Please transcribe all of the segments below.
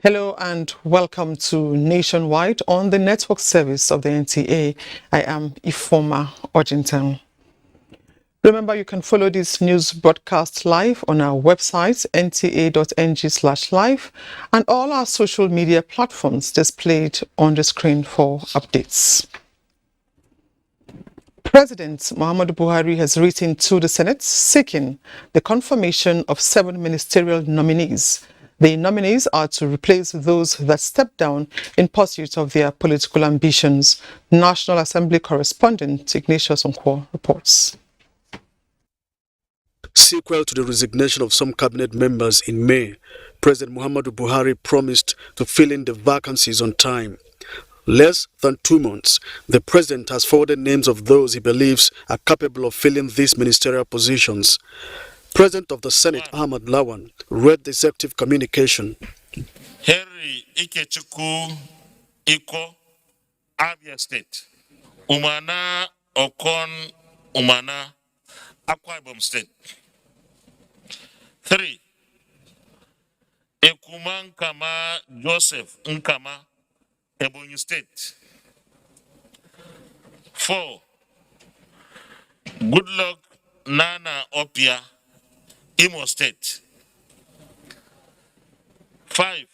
Hello and welcome to Nationwide on the network service of the NTA. I am Ifoma Orjington. Remember, you can follow this news broadcast live on our website, nta.ng/live, and all our social media platforms displayed on the screen for updates. President Muhammadu Buhari has written to the Senate seeking the confirmation of 7 ministerial nominees. The nominees are to replace those that stepped down in pursuit of their political ambitions. National Assembly correspondent Ignatius Onkwo reports. Sequel to the resignation of some cabinet members in May, President Muhammadu Buhari promised to fill in the vacancies on time. Less than 2 months, the president has forwarded names of those he believes are capable of filling these ministerial positions. President of the Senate, Ahmad Lawan, read the executive communication. Henry Ikechukwu Iko, Abia State. Umana Okon Umana, Akwa Ibom State. 3. Ekuman Kama Joseph Nkama, Ebonyi State. 4. Goodluck Nana Opia, Imo State. 5.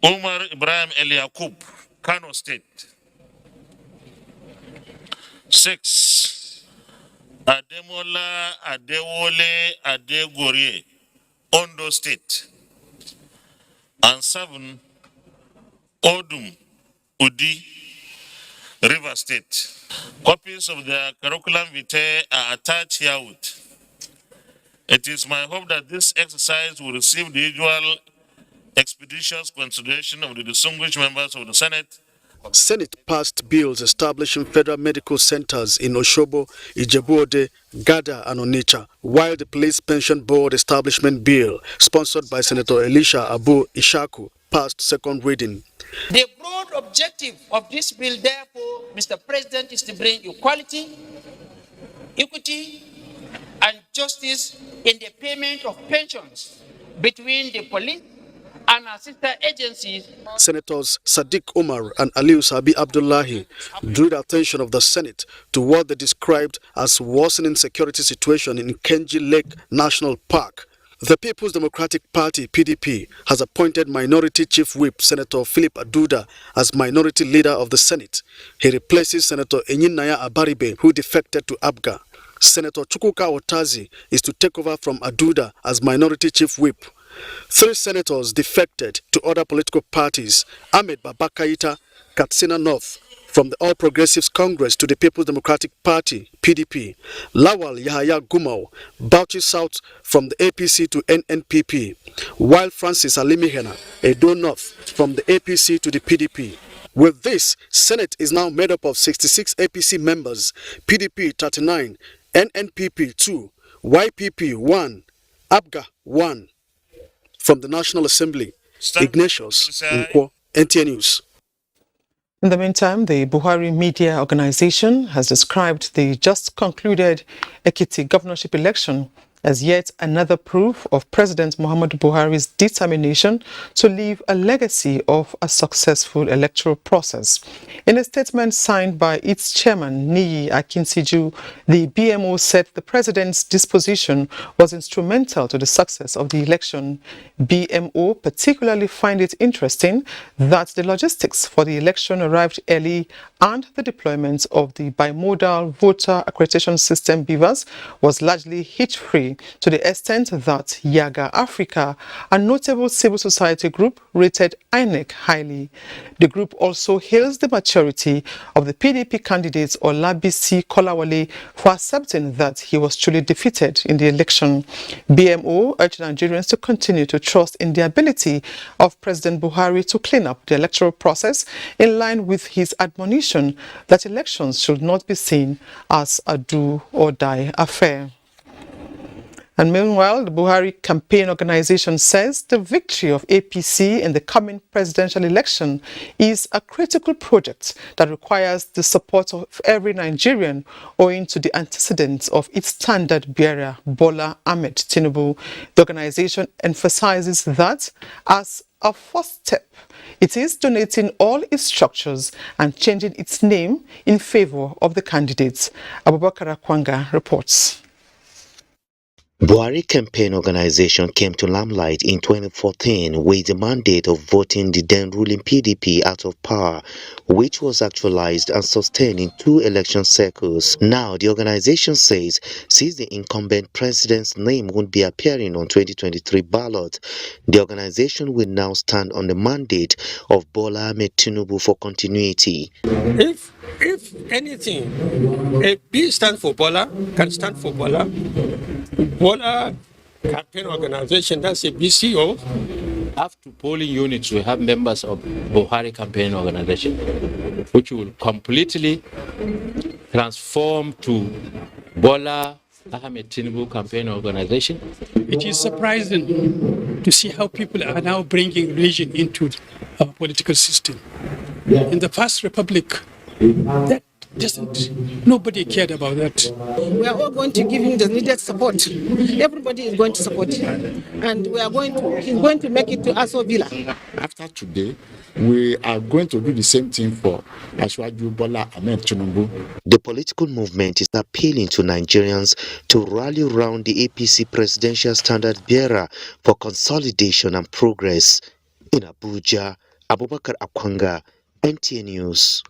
Omar Ibrahim Eliakub, Kano State. 6. Ademola Adewole Adegorie, Ondo State. And 7. Odum Udi, River State. Copies of the curriculum vitae are attached herewith. It is my hope that this exercise will receive the usual expeditious consideration of the distinguished members of the Senate. Senate passed bills establishing federal medical centers in Oshobo, Ijebu-Ode, Gada and Onitsha, while the Police Pension Board Establishment Bill, sponsored by Senator Elisha Abu Ishaku, passed second reading. The broad objective of this bill, therefore, Mr. President, is to bring equality, equity, and justice in the payment of pensions between the police and our sister agencies. Senators Sadiq Umar and Aliu Sabi Abdullahi drew the attention of the Senate to what they described as worsening security situation in Kenji Lake National Park. The People's Democratic Party, PDP, has appointed Minority Chief Whip Senator Philip Aduda as Minority Leader of the Senate. He replaces Senator Enyinaya Abaribe, who defected to ABGA. Senator Chukwuka Otazi is to take over from Aduda as Minority Chief Whip. 3 senators defected to other political parties: Ahmed Babakaita, Katsina North, from the All Progressives Congress to the People's Democratic Party, PDP; Lawal Yahaya Gumau, Bauchi South from the APC to NNPP, while Francis Alimihena, Edo North, from the APC to the PDP. With this, Senate is now made up of 66 APC members, PDP 39, NNPP 2, YPP 1, ABGA 1. From the National Assembly, Ignatius Onkwo, NTA News. In the meantime, the Buhari Media Organization has described the just concluded Ekiti governorship election as yet another proof of President Muhammadu Buhari's determination to leave a legacy of a successful electoral process. In a statement signed by its chairman, Niyi Akinsiju, the BMO said the president's disposition was instrumental to the success of the election. BMO particularly find it interesting that the logistics for the election arrived early and the deployment of the bimodal voter accreditation system BVAS was largely hitch-free to the extent that Yaga Africa, a notable civil society group, rated INEC highly. The group also hails the maturity of the PDP candidate Olabisi Kolawole for accepting that he was truly defeated in the election. BMO urged Nigerians to continue to trust in the ability of President Buhari to clean up the electoral process in line with his admonition that elections should not be seen as a do-or-die affair. And meanwhile, the Buhari campaign organization says the victory of APC in the coming presidential election is a critical project that requires the support of every Nigerian owing to the antecedents of its standard bearer, Bola Ahmed Tinubu. The organization emphasizes that as a first step, it is donating all its structures and changing its name in favor of the candidates. Abubakar Akwanga reports. Buhari campaign organization came to limelight in 2014 with the mandate of voting the then ruling PDP out of power, which was actualized and sustained in 2 election cycles. Now, the organization says since the incumbent president's name won't be appearing on 2023 ballot, the organization will now stand on the mandate of Bola Ahmed Tinubu for continuity. If anything, a B stands for Bola, can stand for Bola. Bola campaign organization, that's a BCO. After polling units, we have members of Buhari campaign organization, which will completely transform to Bola Ahmed Tinubu campaign organization. It is surprising to see how people are now bringing religion into our political system. In the First Republic, that nobody cared about that. We are all going to give him the needed support. Everybody is going to support him. And he's going to make it to Aso Villa. After today, we are going to do the same thing for Ashwaju Bola Ahmed Tinubu. The political movement is appealing to Nigerians to rally around the APC presidential standard bearer for consolidation and progress. In Abuja, Abubakar Akwanga, NTA News.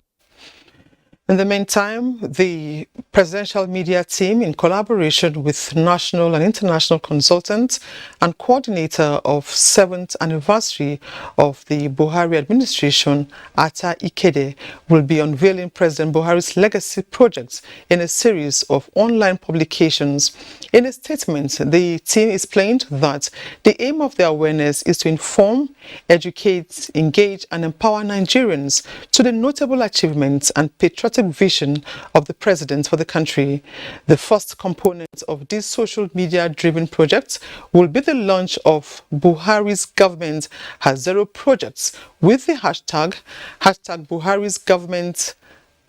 In the meantime, the presidential media team, in collaboration with national and international consultants and coordinator of 7th anniversary of the Buhari administration, Ata Ikede, will be unveiling President Buhari's legacy projects in a series of online publications. In a statement, the team explained that the aim of the awareness is to inform, educate, engage and empower Nigerians to the notable achievements and patriotic vision of the president for the country. The first component of this social media-driven project will be the launch of Buhari's government has zero projects with the hashtag Buhari's government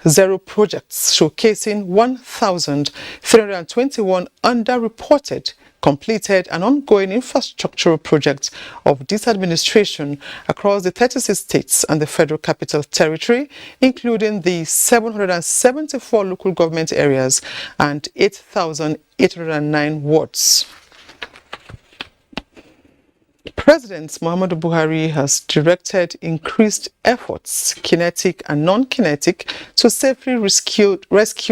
Zero projects, showcasing 1,321 underreported, completed and ongoing infrastructural projects of this administration across the 36 states and the Federal Capital Territory, including the 774 local government areas and 8,809 wards. President Muhammadu Buhari has directed increased efforts, kinetic and non-kinetic, to safely rescue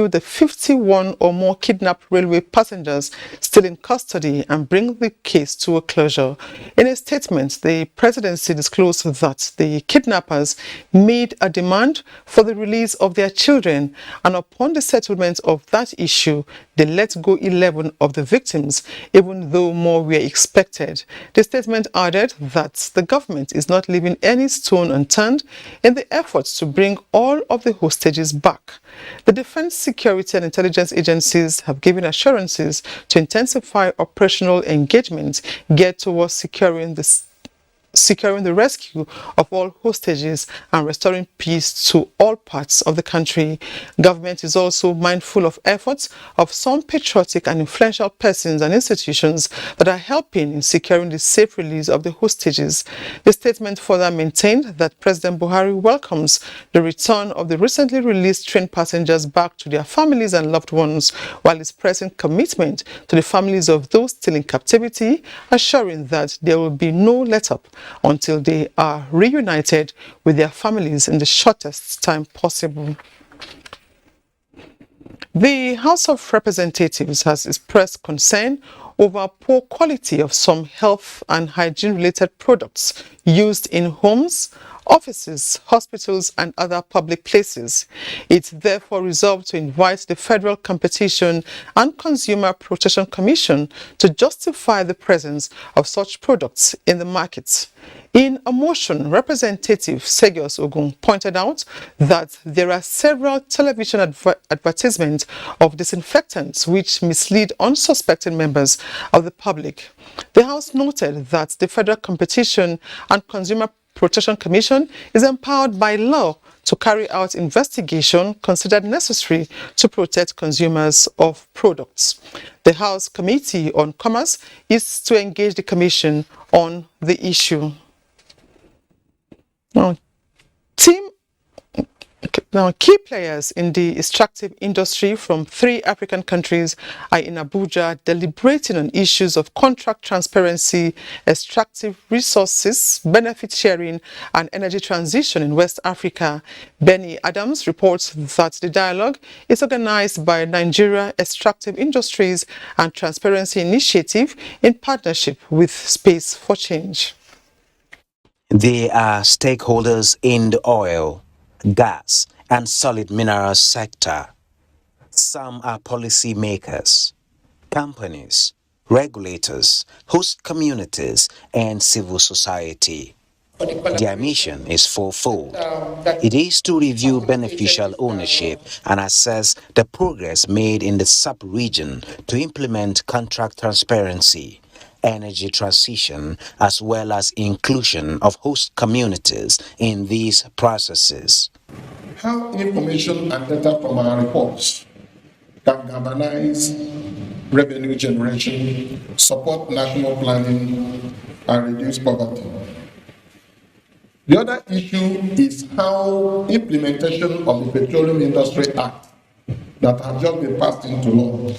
the 51 or more kidnapped railway passengers still in custody and bring the case to a closure. In a statement, the presidency disclosed that the kidnappers made a demand for the release of their children, and upon the settlement of that issue, they let go 11 of the victims, even though more were expected. The statement added that the government is not leaving any stone unturned in the efforts to bring all of the hostages back. The defense, security and intelligence agencies have given assurances to intensify operational engagement geared towards securing the rescue of all hostages and restoring peace to all parts of the country. Government is also mindful of efforts of some patriotic and influential persons and institutions that are helping in securing the safe release of the hostages. The statement further maintained that President Buhari welcomes the return of the recently released train passengers back to their families and loved ones, while expressing commitment to the families of those still in captivity, assuring that there will be no let-up until they are reunited with their families in the shortest time possible. The House of Representatives has expressed concern over poor quality of some health and hygiene-related products used in homes, offices, hospitals and other public places. It therefore resolved to invite the Federal Competition and Consumer Protection Commission to justify the presence of such products in the market. In a motion, Representative Segios Ogun pointed out that there are several television advertisements of disinfectants which mislead unsuspecting members of the public. The House noted that the Federal Competition and Consumer Protection Commission is empowered by law to carry out investigation considered necessary to protect consumers of products. The House Committee on Commerce is to engage the Commission on the issue. Now, key players in the extractive industry from 3 African countries are in Abuja deliberating on issues of contract transparency, extractive resources, benefit sharing, and energy transition in West Africa. Benny Adams reports that the dialogue is organized by Nigeria Extractive Industries and Transparency Initiative in partnership with Space for Change. They are stakeholders in the oil, gas, and solid minerals sector. Some are policy makers, companies, regulators, host communities, and civil society. Their mission is fourfold. It is to review beneficial ownership and assess the progress made in the sub-region to implement contract transparency, energy transition, as well as inclusion of host communities in these processes. How information and data from our reports can galvanize revenue generation, support national planning, and reduce poverty. The other issue is how implementation of the Petroleum Industry Act that has just been passed into law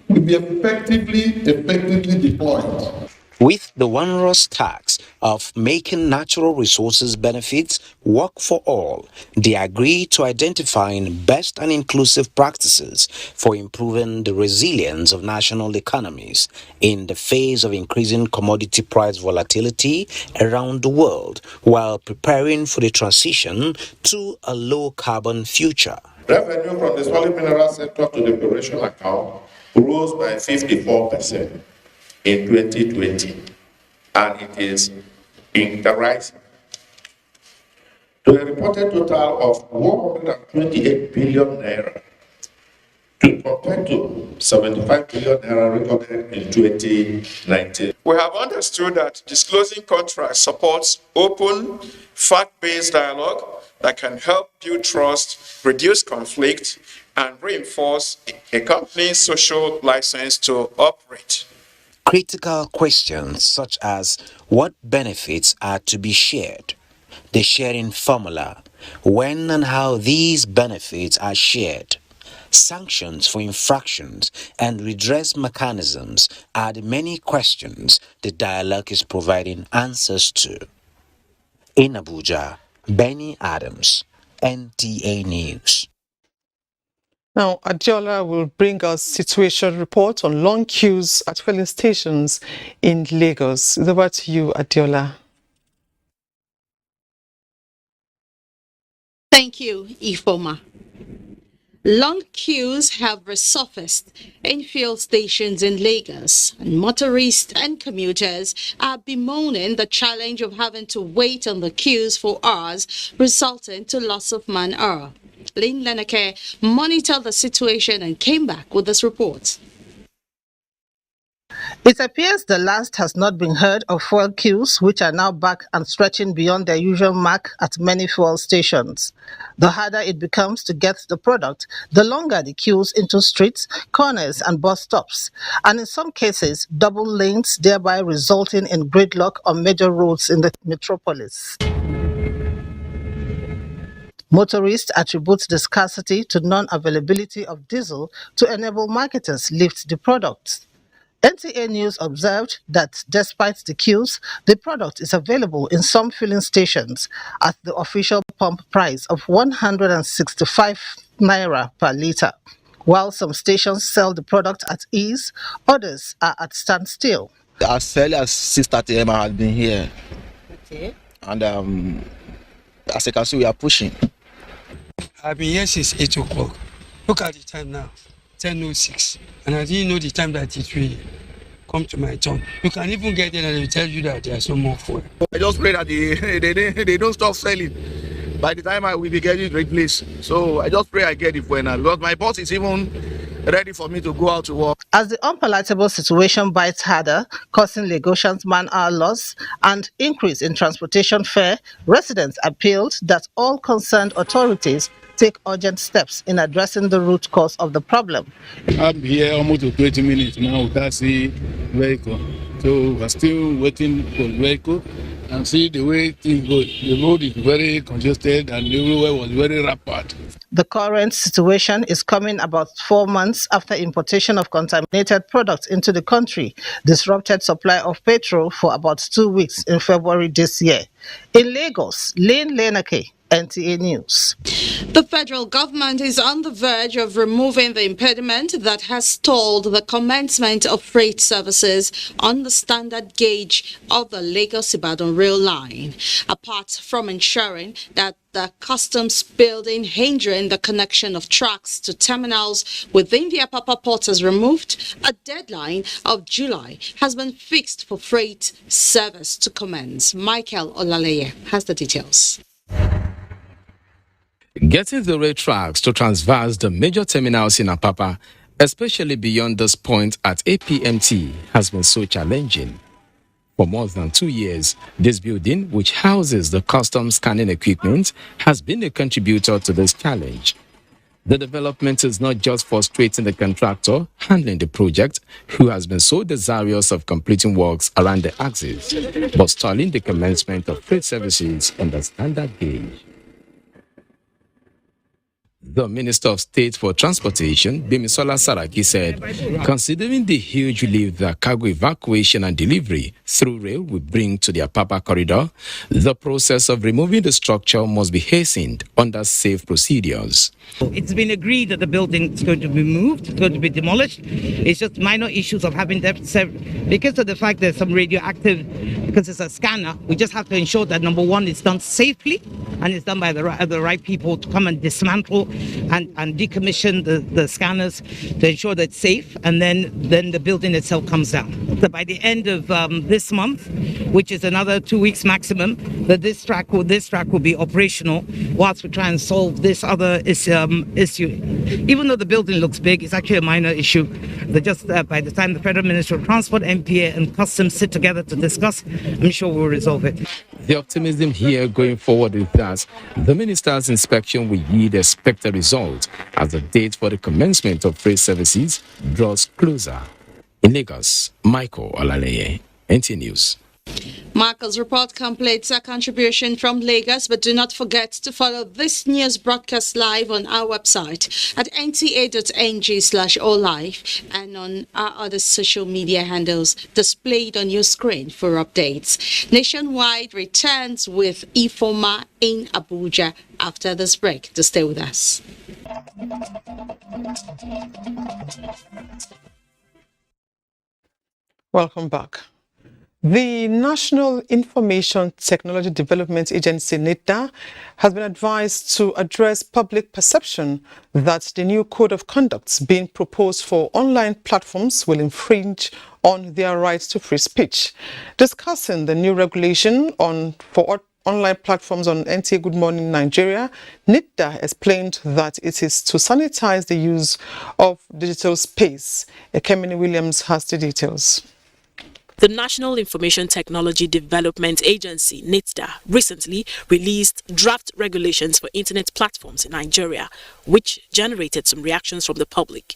will be effectively deployed. With the onerous task of making natural resources benefits work for all, they agree to identifying best and inclusive practices for improving the resilience of national economies in the face of increasing commodity price volatility around the world, while preparing for the transition to a low-carbon future. Revenue from the solid mineral sector to the exploration account rose by 54% in 2020, and it is in the rise to a reported total of 128 billion naira compared to 75 billion naira recorded in 2019. We have understood that disclosing contracts supports open, fact-based dialogue that can help build trust, reduce conflict, and reinforce a company's social license to operate. Critical questions such as what benefits are to be shared, the sharing formula, when and how these benefits are shared, sanctions for infractions, and redress mechanisms are the many questions the dialogue is providing answers to. In Abuja, Benny Adams, NTA News. Now, Adiola will bring us situation report on long queues at filling stations in Lagos. Over to you, Adiola. Thank you, Ifoma. Long queues have resurfaced in fuel stations in Lagos, and motorists and commuters are bemoaning the challenge of having to wait on the queues for hours, resulting to loss of man-hour. Lynn Leneke monitored the situation and came back with this report. It appears the last has not been heard of fuel queues, which are now back and stretching beyond their usual mark at many fuel stations. The harder it becomes to get the product, the longer the queues into streets, corners and bus stops, and in some cases, double lanes, thereby resulting in gridlock on major roads in the metropolis. Motorists attribute the scarcity to non-availability of diesel to enable marketers lift the products. NTA News observed that despite the queues, the product is available in some filling stations at the official pump price of 165 naira per litre. While some stations sell the product at ease, others are at standstill. As early as 6:30 a.m. I had been here. Okay. And as you can see, we are pushing. I've been here since 8 o'clock. Look at the time now, 10:06. And I didn't know the time that it will come to my turn. You can even get in and they will tell you that there's no more fuel. I just pray that they don't stop selling. By the time I will be getting replaced. So I just pray I get it for now because my boss is even ready for me to go out to work. As the unpalatable situation bites harder, causing Lagosians man-hour loss and increase in transportation fare, residents appealed that all concerned authorities take urgent steps in addressing the root cause of the problem. I'm here almost 20 minutes now without seeing vehicle. So we're still waiting for the vehicle and see the way things go. The road is very congested and everywhere was very rapid. The current situation is coming about 4 months after importation of contaminated products into the country disrupted supply of petrol for about 2 weeks in February this year. In Lagos, Lane Lenake, NTA News. The federal government is on the verge of removing the impediment that has stalled the commencement of freight services on the standard gauge of the Lagos-Ibadan rail line. Apart from ensuring that the customs building hindering the connection of trucks to terminals within the Apapa port is removed, a deadline of July has been fixed for freight service to commence. Michael Olaleye has the details. Getting the rail tracks to transverse the major terminals in Apapa, especially beyond this point at APMT, has been so challenging. For more than 2 years, this building, which houses the customs scanning equipment, has been a contributor to this challenge. The development is not just frustrating the contractor handling the project, who has been so desirous of completing works around the axis, but stalling the commencement of freight services on the standard gauge. The Minister of State for Transportation, Bimisola Saraki, said, considering the huge relief that cargo evacuation and delivery through rail will bring to the Apapa corridor, the process of removing the structure must be hastened under safe procedures. It's been agreed that the building is going to be moved, it's going to be demolished. It's just minor issues of having them, because of the fact there's some radioactive, because it's a scanner, we just have to ensure that number one, it's done safely and it's done by the right people to come and dismantle and decommission the scanners to ensure that it's safe, and then the building itself comes down. So by the end of this month, which is another 2 weeks maximum, that this track will be operational whilst we try and solve this other issue. Even though the building looks big, it's actually a minor issue. That just by the time the Federal Ministry of Transport, NTA and Customs sit together to discuss, I'm sure we'll resolve it. The optimism here going forward is that the minister's inspection will yield expected results as the date for the commencement of freight services draws closer. In Lagos, Michael Olaleye, NTA News. Marcos' report completes a contribution from Lagos, but do not forget to follow this news broadcast live on our website at nta.ng/olive and on our other social media handles displayed on your screen for updates. Nationwide returns with Ifoma in Abuja after this break. To stay with us. Welcome back. The National Information Technology Development Agency, NTA, has been advised to address public perception that the new code of conduct being proposed for online platforms will infringe on their rights to free speech. Discussing the new regulation for online platforms on NTA Good Morning Nigeria, NTA explained that it is to sanitize the use of digital space. Ekemini Williams has the details. The National Information Technology Development Agency, NITDA, recently released draft regulations for internet platforms in Nigeria, which generated some reactions from the public.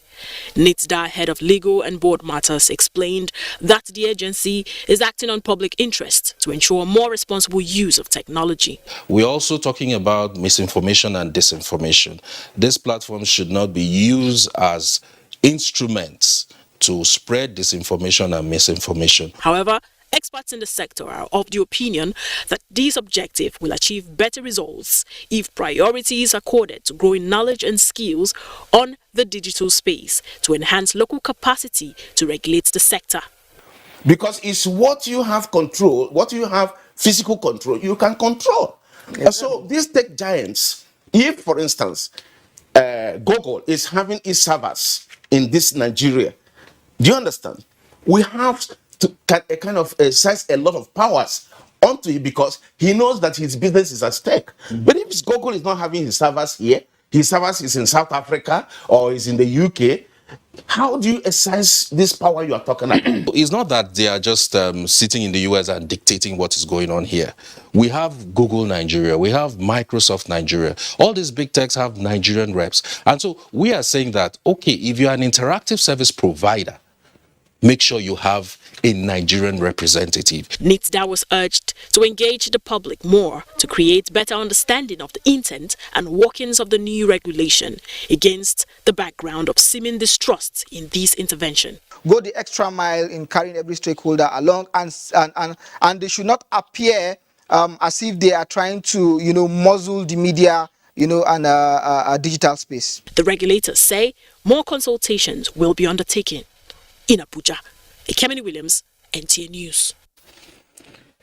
NITDA head of legal and board matters explained that the agency is acting on public interest to ensure more responsible use of technology. We're also talking about misinformation and disinformation. These platforms should not be used as instruments to spread disinformation and misinformation. However, experts in the sector are of the opinion that this objective will achieve better results if priority is accorded to growing knowledge and skills on the digital space to enhance local capacity to regulate the sector. Because it's what you have control, what you have physical control, you can control. So these tech giants, if for instance, Google is having its servers in this Nigeria, do you understand? We have to kind of exercise a lot of powers onto it because he knows that his business is at stake. But if Google is not having his servers here, his servers is in South Africa or is in the UK, how do you exercise this power you are talking about? It's not that they are just sitting in the US and dictating what is going on here. We have Google Nigeria, we have Microsoft Nigeria. All these big techs have Nigerian reps. And so we are saying that, okay, if you're an interactive service provider, make sure you have a Nigerian representative. NITDA was urged to engage the public more to create better understanding of the intent and workings of the new regulation against the background of seeming distrust in this intervention. Go the extra mile in carrying every stakeholder along, and they should not appear as if they are trying to, muzzle the media, and a digital space. The regulators say more consultations will be undertaken. In Abuja, Ekemini Williams, NTA News.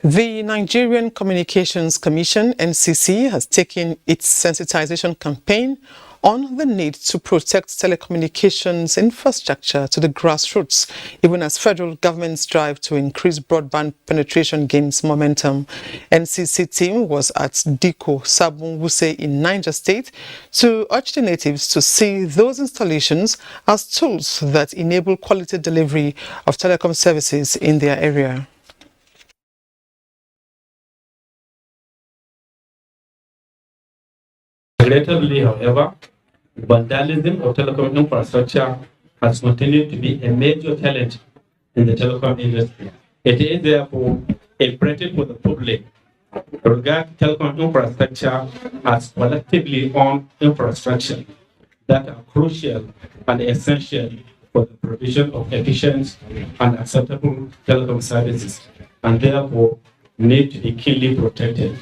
The Nigerian Communications Commission, NCC, has taken its sensitization campaign on the need to protect telecommunications infrastructure to the grassroots, even as federal government's drive to increase broadband penetration gains momentum. NCC team was at Diko, Sabun Wuse in Niger State to urge the natives to see those installations as tools that enable quality delivery of telecom services in their area. Regrettably, however, vandalism of telecom infrastructure has continued to be a major challenge in the telecom industry. It is therefore imperative for the public to regard telecom infrastructure as collectively owned infrastructure that are crucial and essential for the provision of efficient and acceptable telecom services, and therefore need to be keenly protected.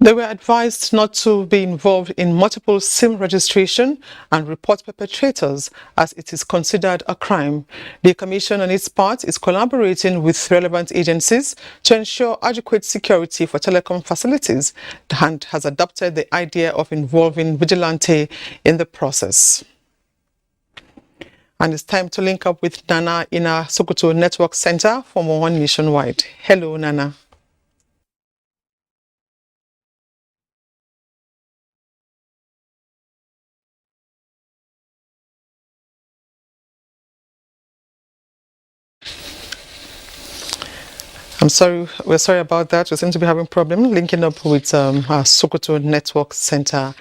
They were advised not to be involved in multiple SIM registration and report perpetrators, as it is considered a crime. The Commission, on its part, is collaborating with relevant agencies to ensure adequate security for telecom facilities and has adopted the idea of involving vigilante in the process. And it's time to link up with Nana in our Sokoto Network Center for more nationwide. Hello, Nana. We're sorry about that. We seem to be having a problem linking up with our Sokoto Network Center.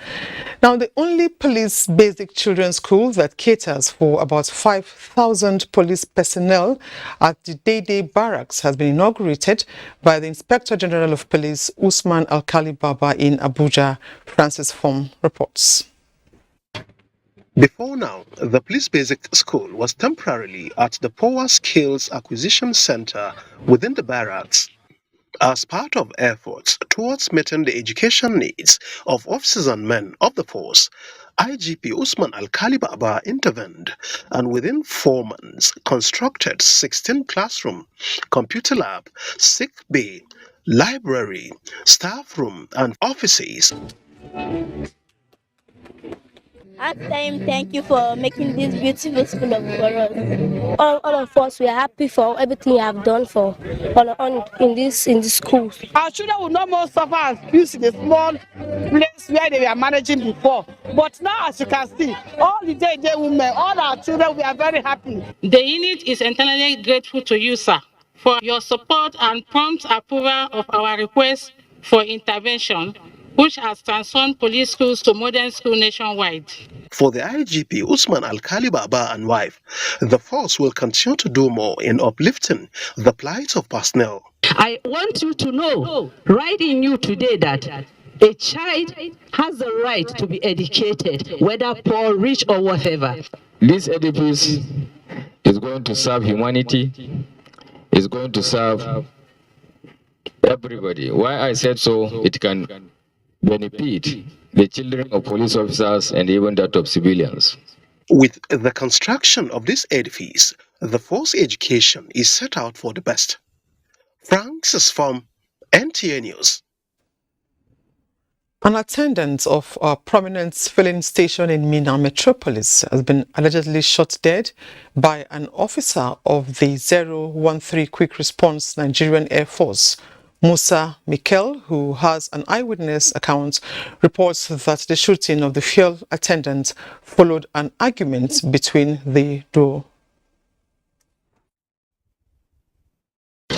Now, the only police basic children's school that caters for about 5,000 police personnel at the Day Barracks has been inaugurated by the Inspector General of Police, Usman Alkali Baba, in Abuja. Francis Form reports. Before now, the police basic school was temporarily at the Power Skills Acquisition Center within the barracks. As part of efforts towards meeting the education needs of officers and men of the force, IGP Usman Alkali Baba intervened and within 4 months constructed 16 classroom, computer lab, sick bay, library, staff room and offices. At time, thank you for making this beautiful school for us. All of us, we are happy for everything you have done for in this school. Our children will no more suffer as used in the small place where they were managing before. But now, as you can see, all the day women, all our children, we are very happy. The unit is entirely grateful to you, sir, for your support and prompt approval of our request for intervention, which has transformed police schools to modern school nationwide. For the IGP Usman Alkali Baba and wife, the force will continue to do more in uplifting the plight of personnel. I want you to know, right in you today, that a child has the right to be educated, whether poor, rich, or whatever. This edifice is going to serve humanity, is going to serve everybody. Why I said so, it can benefit the children of police officers and even that of civilians. With the construction of this edifice, the force education is set out for the best. Francis from NTA News. An attendant of a prominent filling station in Minna Metropolis has been allegedly shot dead by an officer of the 013 Quick Response Nigerian Air Force. Musa Mikel, who has an eyewitness account, reports that the shooting of the fuel attendant followed an argument between the duo.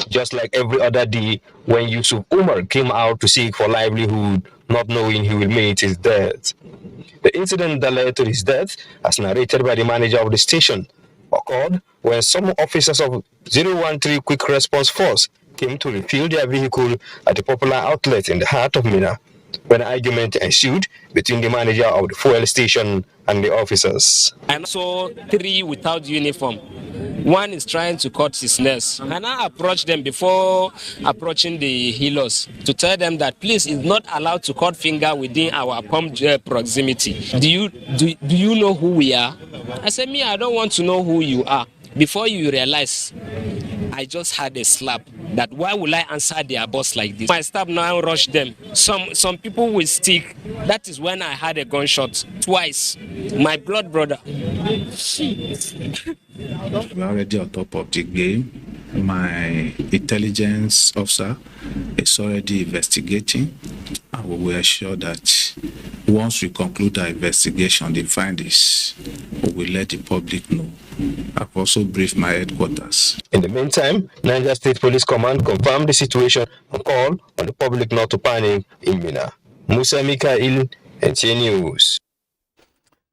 Just like every other day when Yusuf Umar came out to seek for livelihood, not knowing he will meet his death. The incident that led to his death, as narrated by the manager of the station, occurred when some officers of 013 Quick Response Force came to refuel their vehicle at a popular outlet in the heart of Minna, when an argument ensued between the manager of the fuel station and the officers. I saw 3 without uniform. One is trying to cut his nails, and I approached them before approaching the healers to tell them that please, it's not allowed to cut finger within our pump proximity. Do you know who we are? I said, me, I don't want to know who you are. Before you realize, I just had a slap. That why will I answer their boss like this? My staff now rushed them. Some people with stick. That is when I had a gunshot twice. My blood brother. We're already on top of the game. My intelligence officer is already investigating, and we will ensure that once we conclude our investigation, the findings, we will let the public know. I've also briefed my headquarters. In the meantime, Niger State Police Command confirmed the situation and called on the public not to panic in Minna. Musa Mikael, NTA News.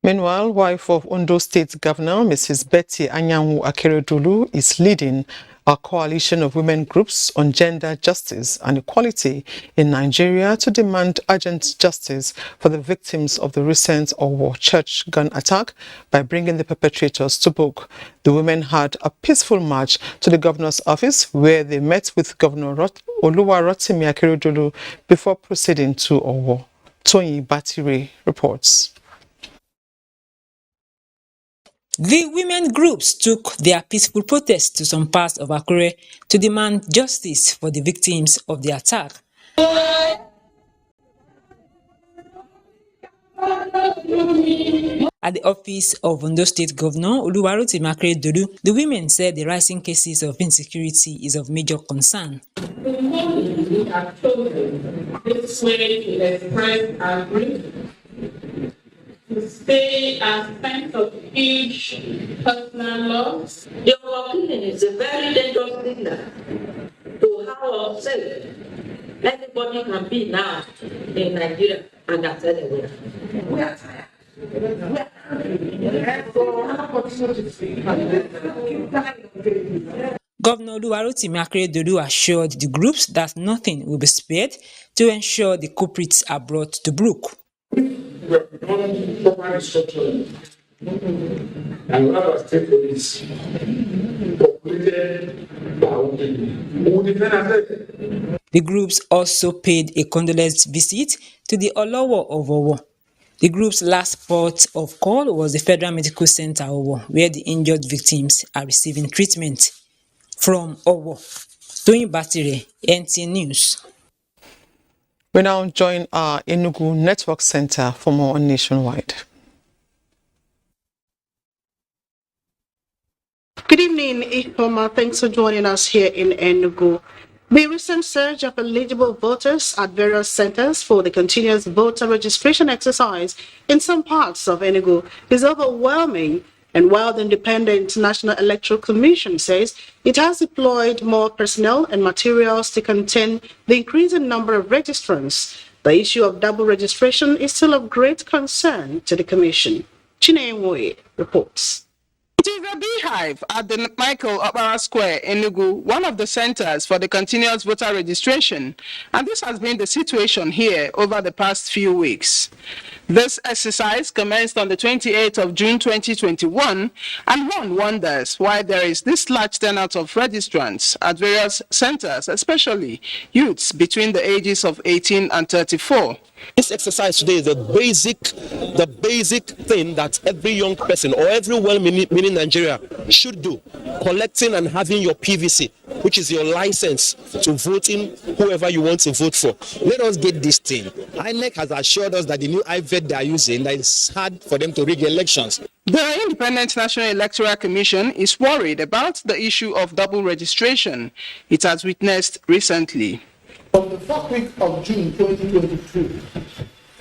Meanwhile, wife of Ondo State Governor, Mrs. Betty Anyanwu Akeredolu, is leading a coalition of women groups on gender justice and equality in Nigeria to demand urgent justice for the victims of the recent Owo church gun attack by bringing the perpetrators to book. The women had a peaceful march to the governor's office where they met with Governor Oluwarotimi Akeredolu before proceeding to Owo. Tony Batire reports. The women groups took their peaceful protest to some parts of Akure to demand justice for the victims of the attack. At the office of Ondo State Governor Oluwarotimi Akeredolu, the women said the rising cases of insecurity is of major concern. We have chosen this way to express our grief, to stay a sense of each personal loss. Your opinion is a very dangerous signal to how upset anybody can be now in Nigeria and that's anywhere. We are tired. Governor Oluwarotimi Akeredolu assured the groups that nothing will be spared to ensure the culprits are brought to book. We have done proper restructuring, and we have a state police populated by our people who will defend ourselves. The groups also paid a condolence visit to the Olowo of Owo. The group's last port of call was the Federal Medical Center Owo, where the injured victims are receiving treatment. From Owo, Tony Batire, NTA News. We now join our Enugu Network Center for more on Nationwide. Good evening, Ikoma. Thanks for joining us here in Enugu. The recent surge of eligible voters at various centers for the continuous voter registration exercise in some parts of Enugu is overwhelming. And while the Independent National Electoral Commission says it has deployed more personnel and materials to contain the increasing number of registrants, the issue of double registration is still of great concern to the Commission. Chinenwe reports. It is a beehive at the Michael Opera Square, Enugu, one of the centers for the continuous voter registration, and this has been the situation here over the past few weeks. This exercise commenced on the 28th of June 2021, and one wonders why there is this large turnout of registrants at various centers, especially youths between the ages of 18 and 34. This exercise today is the basic thing that every young person or every well-meaning Nigeria should do, collecting and having your PVC, which is your license to vote in whoever you want to vote for. Let us get this thing. INEC has assured us that the new IVET they are using, that it's hard for them to rig elections. The Independent National Electoral Commission is worried about the issue of double registration it has witnessed recently. From the first week of June 2022,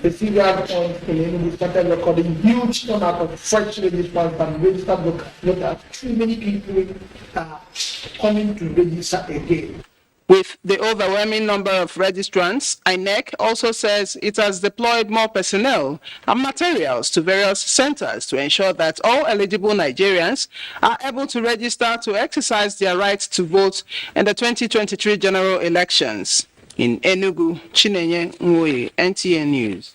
the CVR points in Enugu started recording huge amount of fresh registrants and registered voters. Too many people are coming to register again. With the overwhelming number of registrants, INEC also says it has deployed more personnel and materials to various centers to ensure that all eligible Nigerians are able to register to exercise their right to vote in the 2023 general elections. In Enugu, Chinenye Nwoye, NTA News.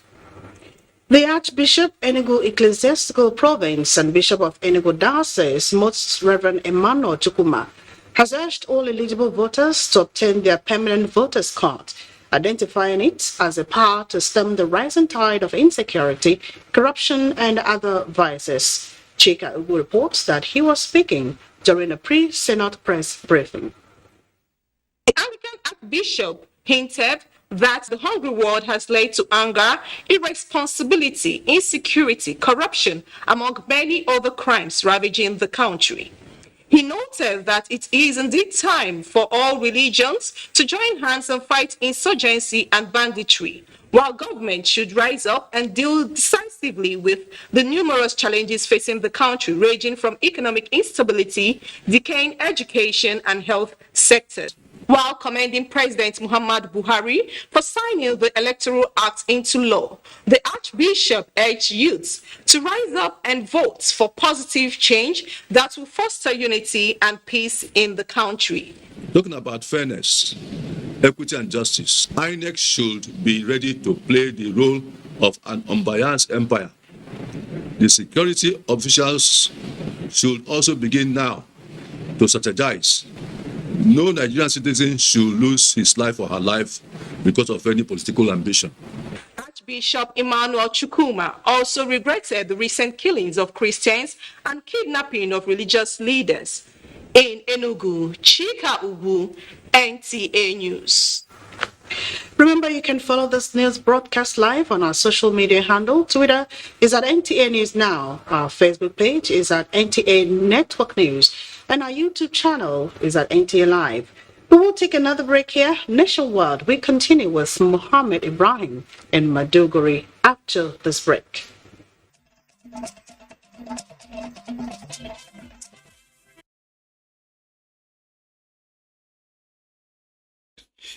The Archbishop, Enugu Ecclesiastical Province and Bishop of Enugu Diocese, Most Reverend Emmanuel Chukuma, has urged all eligible voters to obtain their permanent voters card, identifying it as a power to stem the rising tide of insecurity, corruption, and other vices. Chika Ugu reports that he was speaking during a pre-Synod press briefing. The Anglican Archbishop hinted that the hungry world has led to anger, irresponsibility, insecurity, corruption, among many other crimes ravaging the country. He noted that it is indeed time for all religions to join hands and fight insurgency and banditry, while government should rise up and deal decisively with the numerous challenges facing the country, ranging from economic instability, decaying education and health sectors. While commending President Muhammad Buhari for signing the Electoral Act into law, the Archbishop urged youths to rise up and vote for positive change that will foster unity and peace in the country. Talking about fairness, equity and justice, INEC should be ready to play the role of an unbiased umpire. The security officials should also begin now to strategize. No Nigerian citizen should lose his life or her life because of any political ambition. Archbishop Emmanuel Chukuma also regretted the recent killings of Christians and kidnapping of religious leaders. In Enugu, Chika Ugu, NTA News. Remember, you can follow this news broadcast live on our social media handle. Twitter is at NTA News Now. Our Facebook page is at NTA Network News. And our YouTube channel is at NTA Live. We will take another break here. Nationwide, we continue with Mohammed Ibrahim in Maduguri after this break.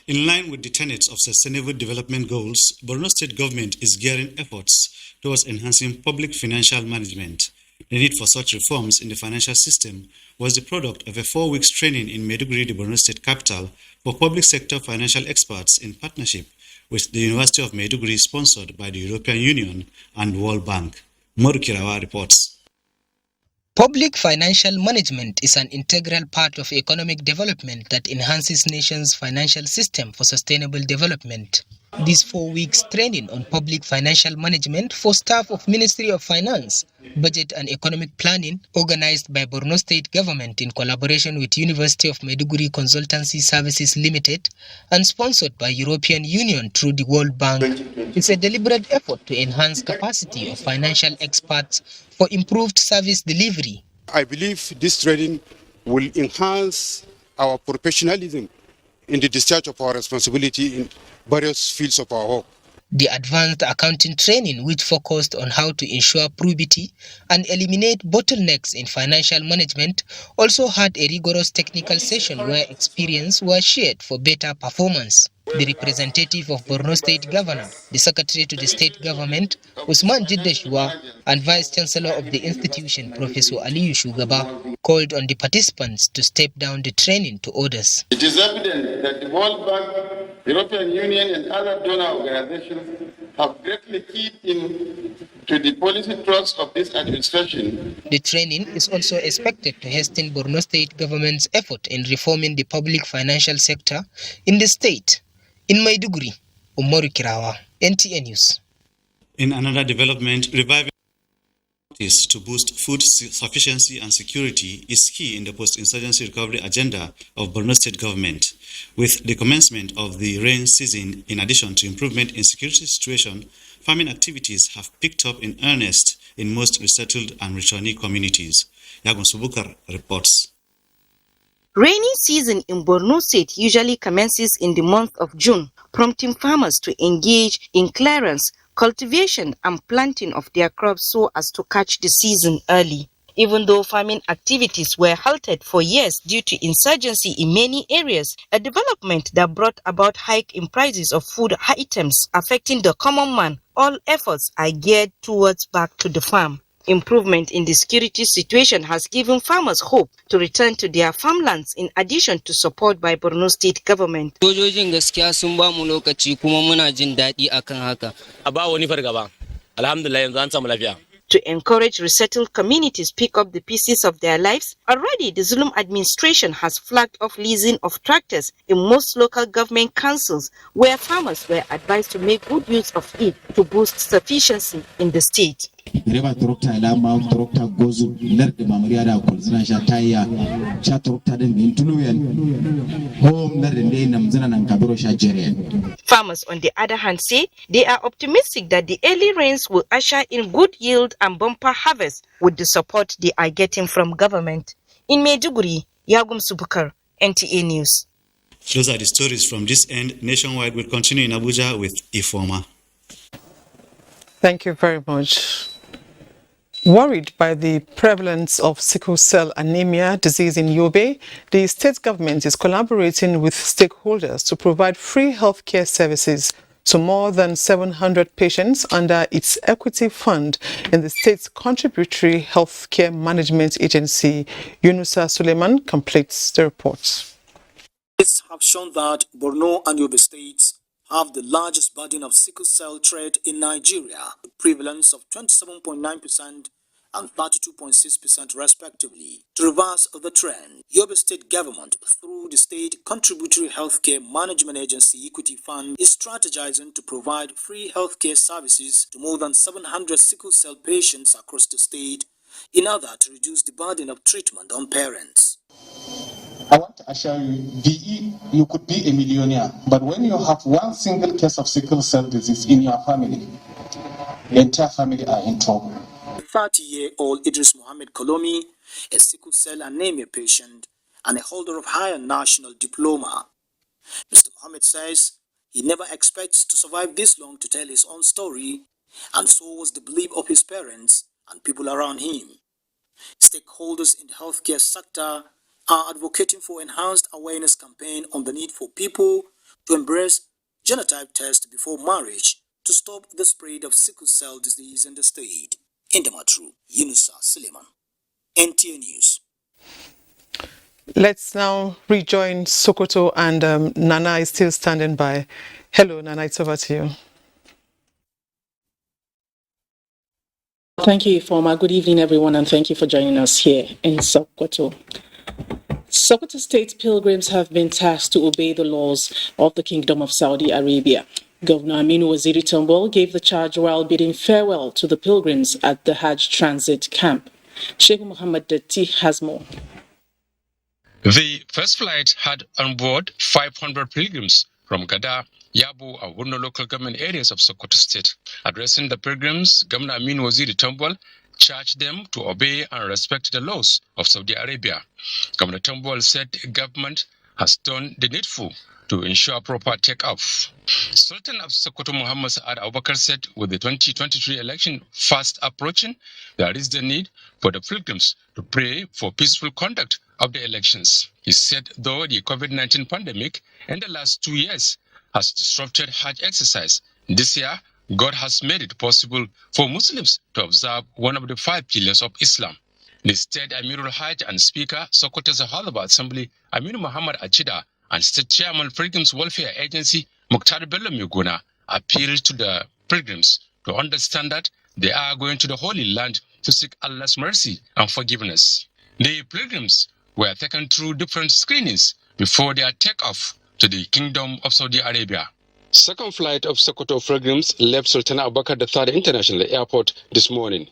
In line with the tenets of Sustainable Development Goals, Borno State government is gearing efforts towards enhancing public financial management. The need for such reforms in the financial system was the product of a 4-week training in Maiduguri, the Borno State capital, for public sector financial experts in partnership with the University of Maiduguri, sponsored by the European Union and World Bank. Moru Kirawa reports. Public financial management is an integral part of economic development that enhances nations' financial system for sustainable development. This 4 weeks training on public financial management for staff of Ministry of Finance, Budget and Economic Planning, organized by Borno State Government in collaboration with University of Maiduguri Consultancy Services Limited and sponsored by European Union through the World Bank, is a deliberate effort to enhance capacity of financial experts for improved service delivery. I believe this training will enhance our professionalism in the discharge of our responsibility in various fields of our work. The advanced accounting training, which focused on how to ensure probity and eliminate bottlenecks in financial management, also had a rigorous technical session where experience was shared for better performance. The representative of Borno State Governor, the Secretary to the State Government, Usman Jiddashua, and Vice Chancellor of the institution, Professor Aliyu Shugaba, called on the participants to step down the training to others. It is evident that the World Bank, European Union, and other donor organizations have greatly keyed in to the policy thrust of this administration. The training is also expected to hasten Borno State government's effort in reforming the public financial sector in the state. In Maiduguri, Umaru Kirawa, NTA News. In another development, reviving to boost food sufficiency and security is key in the post-insurgency recovery agenda of Borno State government. With the commencement of the rain season, in addition to improvement in security situation, farming activities have picked up in earnest in most resettled and returnee communities. Yagun Subukar reports. Rainy season in Borno State usually commences in the month of June, prompting farmers to engage in clearance, cultivation and planting of their crops so as to catch the season early. Even though farming activities were halted for years due to insurgency in many areas, a development that brought about hike in prices of food items affecting the common man, all efforts are geared towards back to the farm. Improvement in the security situation has given farmers hope to return to their farmlands in addition to support by Borno State government. Sojojin gaskiya sun ba mu lokaci kuma muna jin daɗi akan haka. A ba wani fargaba. Alhamdulillah yanzu an samu lafiya. To encourage resettled communities pick up the pieces of their lives, already the Zulum administration has flagged off leasing of tractors in most local government councils where farmers were advised to make good use of it to boost sufficiency in the state. Direba tractor alama tractor gozu lerde mamuriya da kulzina sha tayya sha tractor din bin tuluyen home lerde ndey namzina nan kabiro sha jeriyan. Farmers on the other hand say they are optimistic that the early rains will usher in good yield and bumper harvest with the support they are getting from government. In Maiduguri, Yagum Subukar, NTA News. Those are the stories from this end. Nationwide will continue in Abuja with Ifoma. Thank you very much. Worried by the prevalence of sickle cell anemia disease in Yobe, the state government is collaborating with stakeholders to provide free healthcare services to more than 700 patients under its equity fund in the state's contributory healthcare management agency. Yunusa Suleiman completes the report. Tests have shown that Borno and Yobe states have the largest burden of sickle cell trait in Nigeria, with prevalence of 27.9% and 32.6% respectively. To reverse the trend, Yobe State Government, through the State Contributory Healthcare Management Agency Equity Fund, is strategizing to provide free healthcare services to more than 700 sickle cell patients across the state in order to reduce the burden of treatment on parents. I want to assure you, you could be a millionaire, but when you have one single case of sickle cell disease in your family, the entire family are in trouble. 30-year-old Idris Mohammed Kolomi, a sickle cell anemia patient and a holder of higher national diploma. Mr. Mohammed says he never expects to survive this long to tell his own story, and so was the belief of his parents and people around him. Stakeholders in the healthcare sector are advocating for enhanced awareness campaign on the need for people to embrace genotype test before marriage to stop the spread of sickle cell disease in the state. In Damatru, Yunusa Suleiman, NTA News. Let's now rejoin Sokoto, and Nana is still standing by. Hello, Nana, it's over to you. Thank you, Ifoma. Good evening, everyone, and thank you for joining us here in Sokoto. Sokoto State pilgrims have been tasked to obey the laws of the Kingdom of Saudi Arabia. Governor Aminu Waziri Tambol gave the charge while bidding farewell to the pilgrims at the Hajj transit camp. Sheikh Muhammad Datti has more. The first flight had on board 500 pilgrims from Gada, Yabo, and Wono local government areas of Sokoto State. Addressing the pilgrims, Governor Aminu Waziri Tambol charged them to obey and respect the laws of Saudi Arabia. Governor Tambol said the government has done the needful to ensure proper take-off. Sultan of Sokoto Muhammad Saad Abubakar said with the 2023 election fast approaching, there is the need for the pilgrims to pray for peaceful conduct of the elections. He said though the COVID-19 pandemic in the last 2 years has disrupted Hajj exercise, this year God has made it possible for Muslims to observe one of the 5 pillars of Islam. The State Amirul Hajj and Speaker, Sokoto Zahalaba Assembly, Aminu Muhammad Achida, and State Chairman Pilgrims Welfare Agency, Mukhtar Bello Muguna, appealed to the pilgrims to understand that they are going to the Holy Land to seek Allah's mercy and forgiveness. The pilgrims were taken through different screenings before their takeoff to the Kingdom of Saudi Arabia. Second flight of Sokoto pilgrims left Sultan Abubakar III International Airport this morning.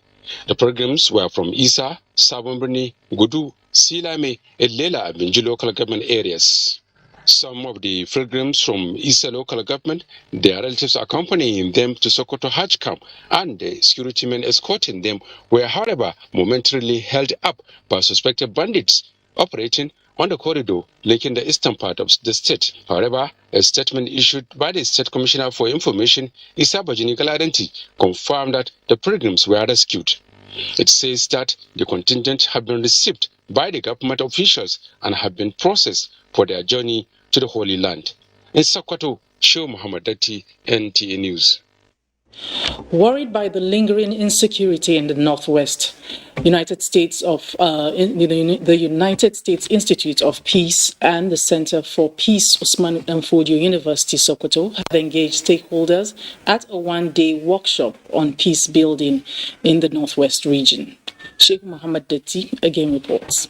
The pilgrims were from Isa, Sabon Birni, Gudu, Silame, and Lela Abinji local government areas. Some of the pilgrims from Isa local government, their relatives accompanying them to Sokoto Hajj camp, and the security men escorting them were, however, momentarily held up by suspected bandits operating on the corridor linking the eastern part of the state. However, a statement issued by the State Commissioner for Information, Isa Bajini Galadenti, confirmed that the pilgrims were rescued. It says that the contingent have been received by the government officials and have been processed for their journey to the Holy Land. In Sokoto, Show Muhammad Dati, NTA News. Worried by the lingering insecurity in the Northwest, the United States Institute of Peace and the Center for Peace, Usman Danfodio University, Sokoto, have engaged stakeholders at a one-day workshop on peace building in the Northwest region. Sheikh Muhammad Dati again reports.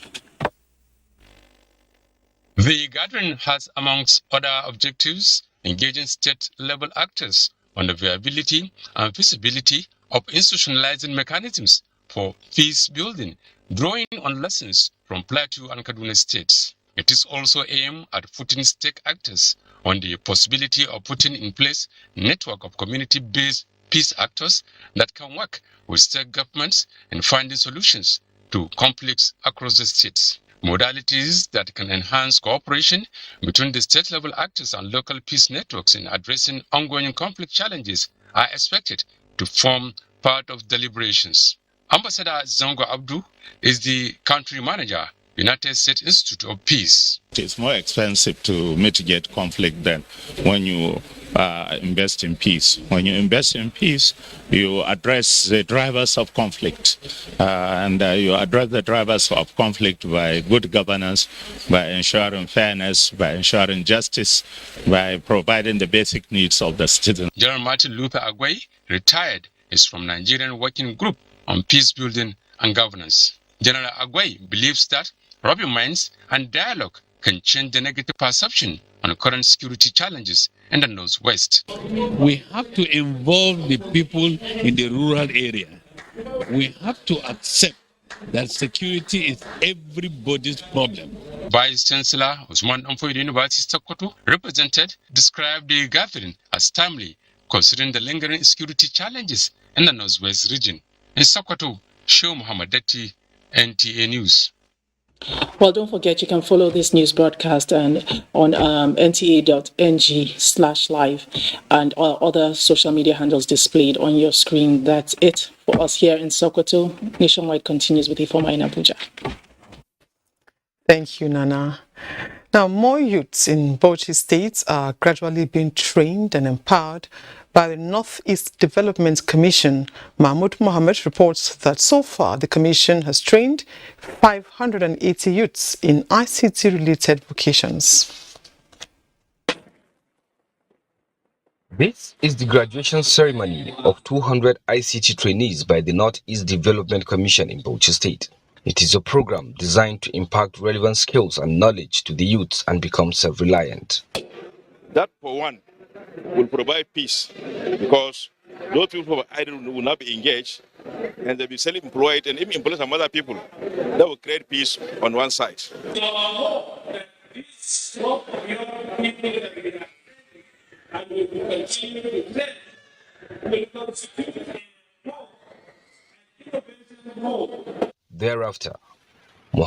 The gathering has, amongst other objectives, engaging state-level actors on the viability and feasibility of institutionalizing mechanisms for peace building, drawing on lessons from Plateau and Kaduna states. It is also aimed at putting stake actors on the possibility of putting in place a network of community-based peace actors that can work with state governments in finding solutions to conflicts across the states. Modalities that can enhance cooperation between the state-level actors and local peace networks in addressing ongoing conflict challenges are expected to form part of deliberations. Ambassador Zongo Abdu is the country manager, United States Institute of Peace. It's more expensive to mitigate conflict than when you invest in peace. When you invest in peace, you address the drivers of conflict. And you address the drivers of conflict by good governance, by ensuring fairness, by ensuring justice, by providing the basic needs of the citizens. General Martin Luther Agwai, retired, is from Nigerian Working Group on Peace Building and Governance. General Agwai believes that rubbing minds and dialogue can change the negative perception on current security challenges in the Northwest. We have to involve the people in the rural area. We have to accept that security is everybody's problem. Vice Chancellor Usman Danfodio University Sokoto described the gathering as timely, considering the lingering security challenges in the Northwest region. In Sokoto, Show Muhammad Dati, NTA News. Well, don't forget you can follow this news broadcast and on nta.ng/live and other social media handles displayed on your screen. That's it for us here in Sokoto. Nationwide continues with Ifoma in Abuja. Thank you, Nana. Now, more youths in Bauchi State are gradually being trained and empowered by the Northeast Development Commission. Mahmoud Mohammed reports that so far the commission has trained 580 youths in ICT-related vocations. This is the graduation ceremony of 200 ICT trainees by the Northeast Development Commission in Bauchi State. It is a program designed to impact relevant skills and knowledge to the youths and become self-reliant. That, for one, will provide peace because those people who are idle will not be engaged and they'll be self-employed and even employ some other people. That will create peace on one side. Thereafter,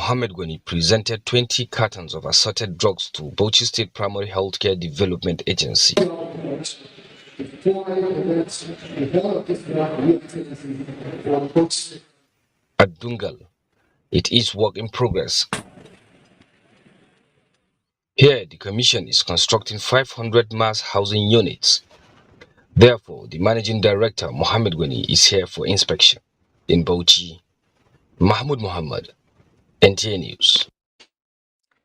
Mohammed Gwani presented 20 cartons of assorted drugs to Bauchi State Primary Healthcare Development Agency. At Dungal, it is work in progress. Here, the Commission is constructing 500 mass housing units. Therefore, the Managing Director, Mohammed Gwani, is here for inspection. In Bauchi, Mahmoud Muhammad, NTA News.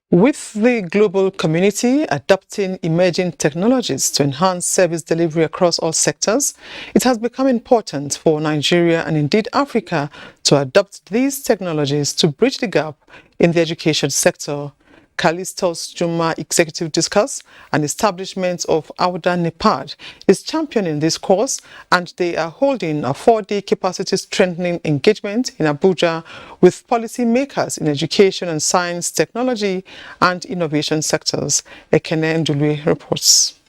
With the global community adopting emerging technologies to enhance service delivery across all sectors, it has become important for Nigeria and indeed Africa to adopt these technologies to bridge the gap in the education sector. Callistus Juma Executive Discuss an establishment of Abuja NEPAD is championing this course, and they are holding a 4-day capacity strengthening engagement in Abuja with policymakers in education and science, technology and innovation sectors. Ekene Ndulwe reports.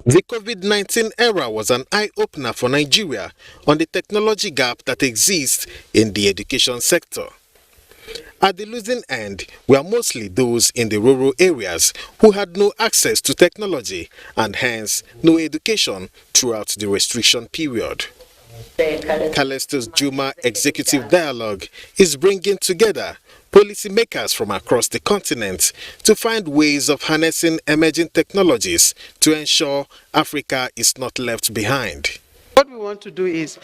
The COVID-19 era was an eye-opener for Nigeria on the technology gap that exists in the education sector. At the losing end were mostly those in the rural areas who had no access to technology and hence no education throughout the restriction period. Callistus Juma Executive Dialogue is bringing together policymakers from across the continent to find ways of harnessing emerging technologies to ensure Africa is not left behind. What we want to do is,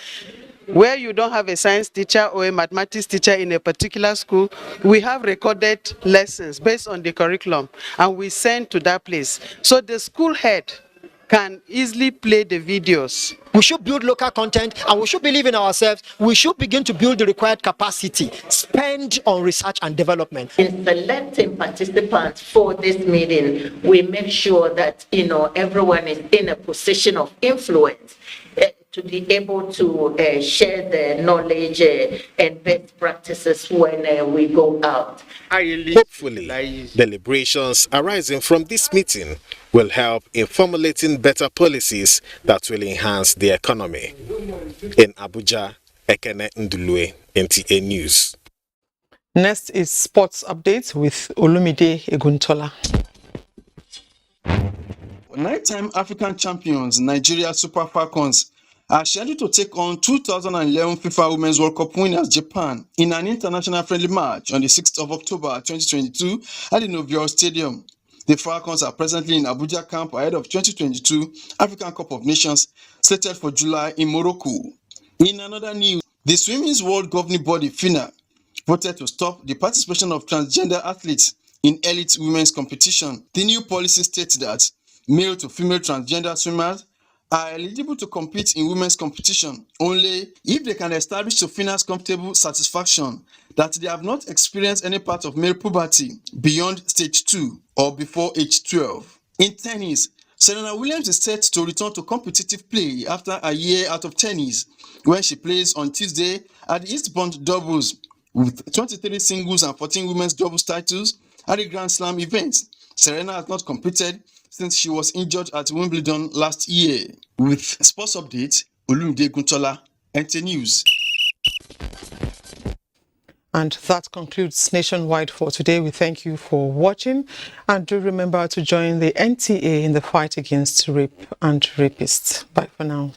where you don't have a science teacher or a mathematics teacher in a particular school, we have recorded lessons based on the curriculum and we send to that place. So the school head can easily play the videos. We should build local content and we should believe in ourselves. We should begin to build the required capacity, spend on research and development. In selecting participants for this meeting, we make sure that everyone is in a position of influence to be able to share the knowledge and best practices when we go out. Hopefully, deliberations arising from this meeting will help in formulating better policies that will enhance the economy. In Abuja, Ekene Ndulwe, NTA News. Next is sports updates with Olumide Eguntola. Nighttime African champions Nigeria Super Falcons are scheduled to take on 2011 FIFA Women's World Cup winners Japan in an international friendly match on the 6th of October 2022 at the Novio Stadium. The Falcons are presently in Abuja camp ahead of 2022 African Cup of Nations slated for July in Morocco. In another news, the Swimming's World Governing Body FINA voted to stop the participation of transgender athletes in elite women's competition. The new policy states that male to female transgender swimmers are eligible to compete in women's competition only if they can establish to FINA's comfortable satisfaction that they have not experienced any part of male puberty beyond stage 2 or before age 12. In tennis, Serena Williams is set to return to competitive play after a year out of tennis, when she plays on Tuesday at the Eastbourne doubles with 23 singles and 14 women's doubles titles at the Grand Slam event. Serena has not competed since she was injured at Wimbledon last year. With sports updates, Olumide Eguntola, NTA News. And that concludes Nationwide for today. We thank you for watching, and do remember to join the NTA in the fight against rape and rapists. Bye for now.